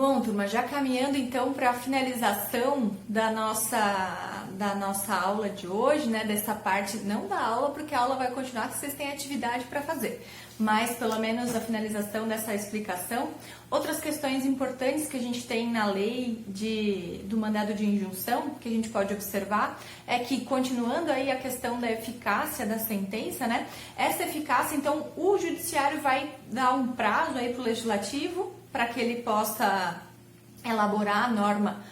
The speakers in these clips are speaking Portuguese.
Bom, turma, já caminhando então para a finalização da nossa aula de hoje, né? Dessa parte, não da aula, porque a aula vai continuar, que vocês têm atividade para fazer, mas pelo menos a finalização dessa explicação. Outras questões importantes que a gente tem na lei do mandado de injunção, que a gente pode observar, é que, continuando aí a questão da eficácia da sentença, né? Essa eficácia, então, o judiciário vai dar um prazo aí para o legislativo, para que ele possa elaborar a norma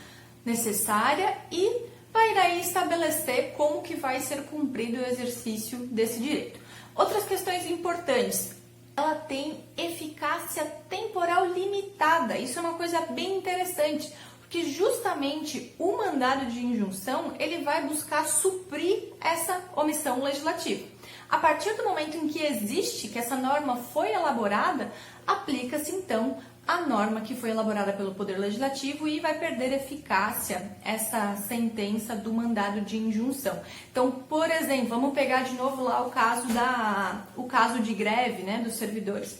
necessária e vai daí estabelecer como que vai ser cumprido o exercício desse direito. Outras questões importantes, ela tem eficácia temporal limitada, isso é uma coisa bem interessante, porque justamente o mandado de injunção, ele vai buscar suprir essa omissão legislativa. A partir do momento em que existe, que essa norma foi elaborada, aplica-se então a norma que foi elaborada pelo Poder Legislativo e vai perder eficácia essa sentença do mandado de injunção. Então, por exemplo, vamos pegar de novo lá o caso de greve, né, dos servidores.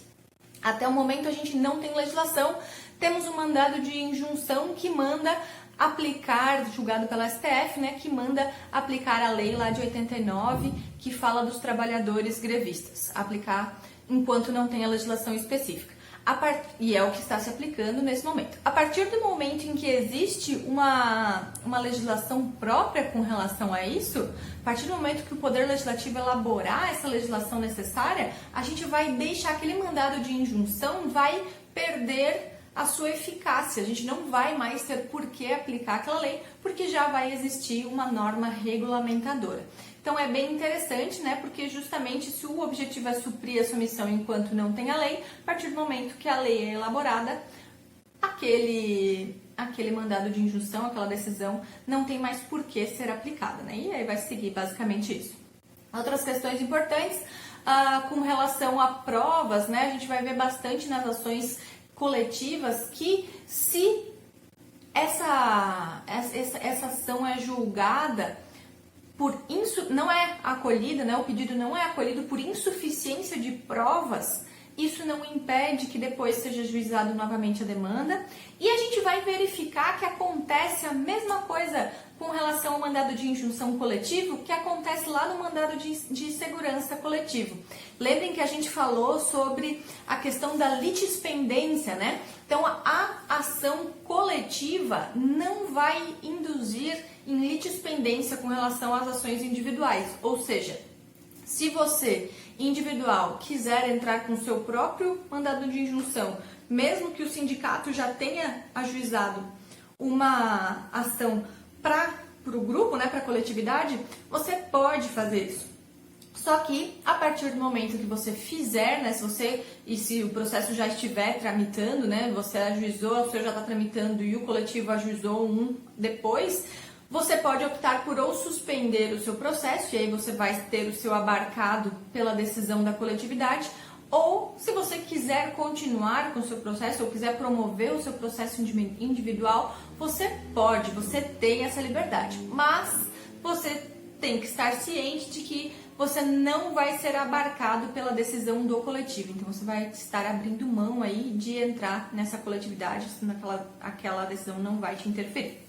Até o momento a gente não tem legislação, temos um mandado de injunção que manda aplicar, julgado pela STF, né, que manda aplicar a lei lá de 89, que fala dos trabalhadores grevistas, aplicar enquanto não tem a legislação específica. E é o que está se aplicando nesse momento. A partir do momento em que existe uma legislação própria com relação a isso, a partir do momento que o Poder Legislativo elaborar essa legislação necessária, a gente vai deixar aquele mandado de injunção, vai perder a sua eficácia. A gente não vai mais ter por que aplicar aquela lei, porque já vai existir uma norma regulamentadora. Então é bem interessante, né? Porque justamente se o objetivo é suprir a sua missão enquanto não tem a lei, a partir do momento que a lei é elaborada, aquele mandado de injunção, aquela decisão, não tem mais por que ser aplicada, né? E aí vai seguir basicamente isso. Outras questões importantes, com relação a provas, né? A gente vai ver bastante nas ações coletivas que se essa ação é julgada não é acolhida, né? O pedido não é acolhido por insuficiência de provas, isso não impede que depois seja ajuizado novamente a demanda, e a gente vai verificar que acontece a mesma coisa com relação ao mandado de injunção coletivo que acontece lá no mandado de segurança coletivo. Lembrem que a gente falou sobre a questão da litispendência, né? Então, a ação coletiva não vai induzir em litispendência com relação às ações individuais, ou seja, se você, individual, quiser entrar com seu próprio mandado de injunção, mesmo que o sindicato já tenha ajuizado uma ação para o grupo, né, para a coletividade, você pode fazer isso. Só que, a partir do momento que você fizer, né, se o processo já estiver tramitando, né, você ajuizou, o seu já está tramitando e o coletivo ajuizou um depois, você pode optar por ou suspender o seu processo, e aí você vai ter o seu abarcado pela decisão da coletividade, ou se você quiser continuar com o seu processo, ou quiser promover o seu processo individual, você pode, você tem essa liberdade. Mas você tem que estar ciente de que você não vai ser abarcado pela decisão do coletivo. Então, você vai estar abrindo mão aí de entrar nessa coletividade, senão aquela decisão não vai te interferir.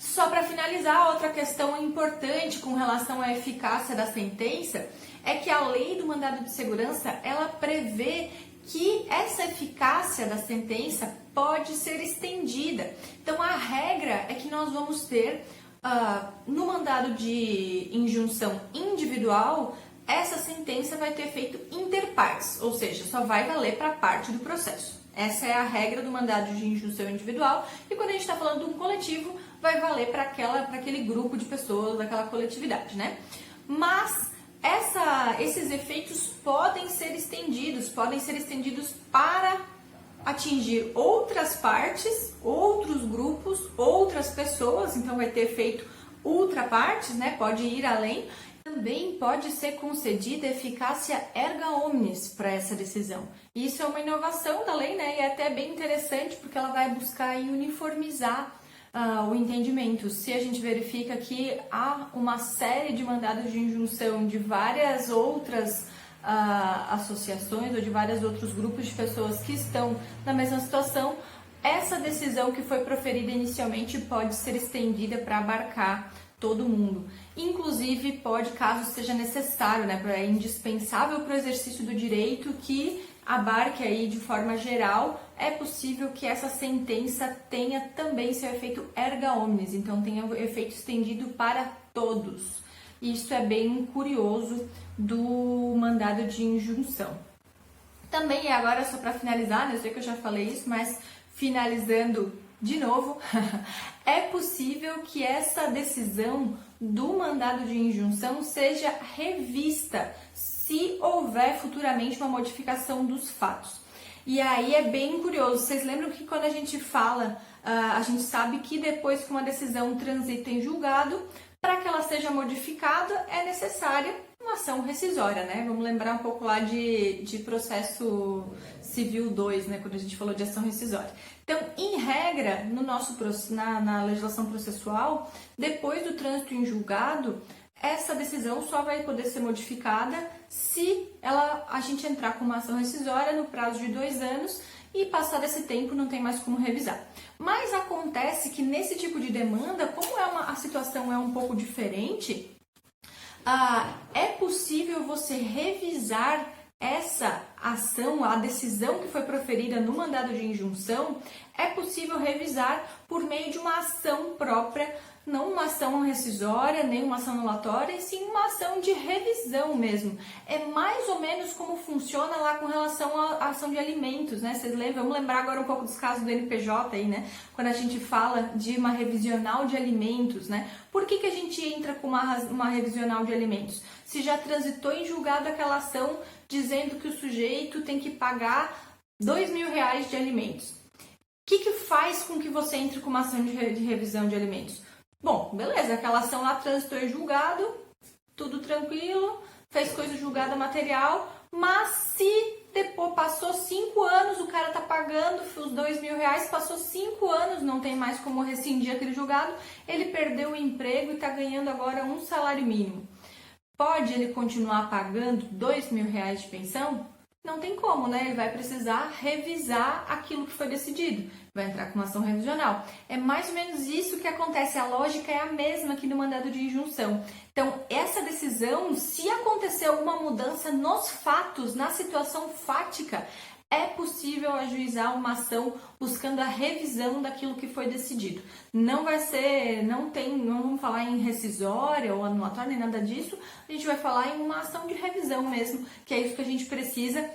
Só para finalizar, outra questão importante com relação à eficácia da sentença é que a lei do mandado de segurança, ela prevê que essa eficácia da sentença pode ser estendida. Então, a regra é que nós vamos ter, no mandado de injunção individual, essa sentença vai ter efeito inter partes, ou seja, só vai valer para parte do processo. Essa é a regra do mandado de injunção individual, e quando a gente está falando de um coletivo, vai valer para aquele grupo de pessoas, daquela coletividade, né? Mas esses efeitos podem ser estendidos para atingir outras partes, outros grupos, outras pessoas, então vai ter efeito ultra partes, né? Pode ir além. Também pode ser concedida eficácia erga omnes para essa decisão. Isso é uma inovação da lei, né? E é até bem interessante porque ela vai buscar aí uniformizar o entendimento. Se a gente verifica que há uma série de mandados de injunção de várias outras associações ou de vários outros grupos de pessoas que estão na mesma situação, essa decisão que foi proferida inicialmente pode ser estendida para abarcar todo mundo. Inclusive, pode, caso seja necessário, né, é indispensável para o exercício do direito que abarque aí de forma geral, é possível que essa sentença tenha também seu efeito erga omnes, então tenha o efeito estendido para todos. Isso é bem curioso do mandado de injunção. Também, e agora só para finalizar, né, eu sei que eu já falei isso, mas finalizando de novo, é possível que essa decisão do mandado de injunção seja revista se houver futuramente uma modificação dos fatos. E aí é bem curioso, vocês lembram que quando a gente fala, a gente sabe que depois que uma decisão transita em julgado, para que ela seja modificada é necessária uma ação rescisória, né? Vamos lembrar um pouco lá de processo civil 2, né? Quando a gente falou de ação rescisória. Então, em regra, no nosso, na legislação processual, depois do trânsito em julgado, essa decisão só vai poder ser modificada se a gente entrar com uma ação rescisória no prazo de 2 anos e passado esse tempo não tem mais como revisar. Mas acontece que nesse tipo de demanda, como a situação é um pouco diferente, é possível você revisar essa ação, a decisão que foi proferida no mandado de injunção, é possível revisar por meio de uma ação própria, não uma ação rescisória, nem uma ação anulatória, e sim uma ação de revisão mesmo. É mais ou menos como funciona lá com relação à ação de alimentos, né? Vocês lembram? Vamos lembrar agora um pouco dos casos do NPJ aí, né? Quando a gente fala de uma revisional de alimentos, né? Por que a gente entra com uma revisional de alimentos? Se já transitou em julgado aquela ação dizendo que o sujeito tem que pagar R$2.000 de alimentos. O que faz com que você entre com uma ação de revisão de alimentos? Bom, beleza, aquela ação lá transitou em julgado, tudo tranquilo, fez coisa julgada material, mas se depois passou 5 anos, o cara tá pagando os R$2.000, passou 5 anos, não tem mais como rescindir aquele julgado, ele perdeu o emprego e tá ganhando agora um salário mínimo. Pode ele continuar pagando R$2.000 de pensão? Não tem como, né? Ele vai precisar revisar aquilo que foi decidido. Vai entrar com uma ação revisional. É mais ou menos isso que acontece. A lógica é a mesma aqui no mandado de injunção. Então, essa decisão, se acontecer alguma mudança nos fatos, na situação fática, é possível ajuizar uma ação buscando a revisão daquilo que foi decidido. Não vai ser, não vamos falar em rescisória ou anulatória, nem nada disso. A gente vai falar em uma ação de revisão mesmo, que é isso que a gente precisa.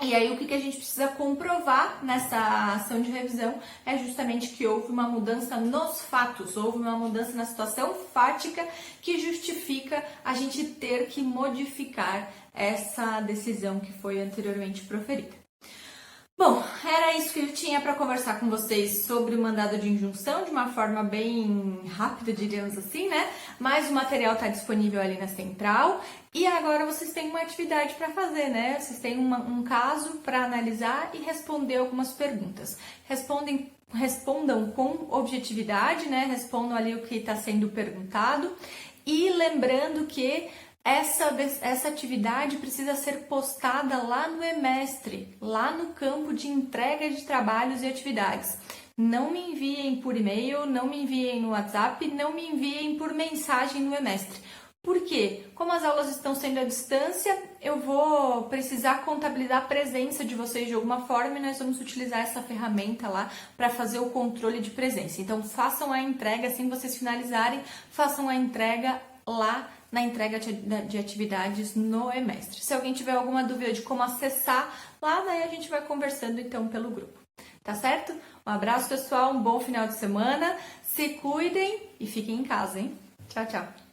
E aí, o que a gente precisa comprovar nessa ação de revisão é justamente que houve uma mudança nos fatos, houve uma mudança na situação fática que justifica a gente ter que modificar essa decisão que foi anteriormente proferida. Bom, era isso que eu tinha para conversar com vocês sobre o mandado de injunção, de uma forma bem rápida, diríamos assim, né? Mas o material está disponível ali na central e agora vocês têm uma atividade para fazer, né? Vocês têm um caso para analisar e responder algumas perguntas. Respondam com objetividade, né? Respondam ali o que está sendo perguntado e lembrando que essa atividade precisa ser postada lá no Emestre, lá no campo de entrega de trabalhos e atividades. Não me enviem por e-mail, não me enviem no WhatsApp, não me enviem por mensagem no Emestre. Por quê? Como as aulas estão sendo à distância, eu vou precisar contabilizar a presença de vocês de alguma forma e nós vamos utilizar essa ferramenta lá para fazer o controle de presença. Então, façam a entrega, assim que vocês finalizarem, façam a entrega lá na entrega de atividades no Emestre. Se alguém tiver alguma dúvida de como acessar lá, daí a gente vai conversando então pelo grupo. Tá certo? Um abraço, pessoal, um bom final de semana, se cuidem e fiquem em casa, hein? Tchau, tchau!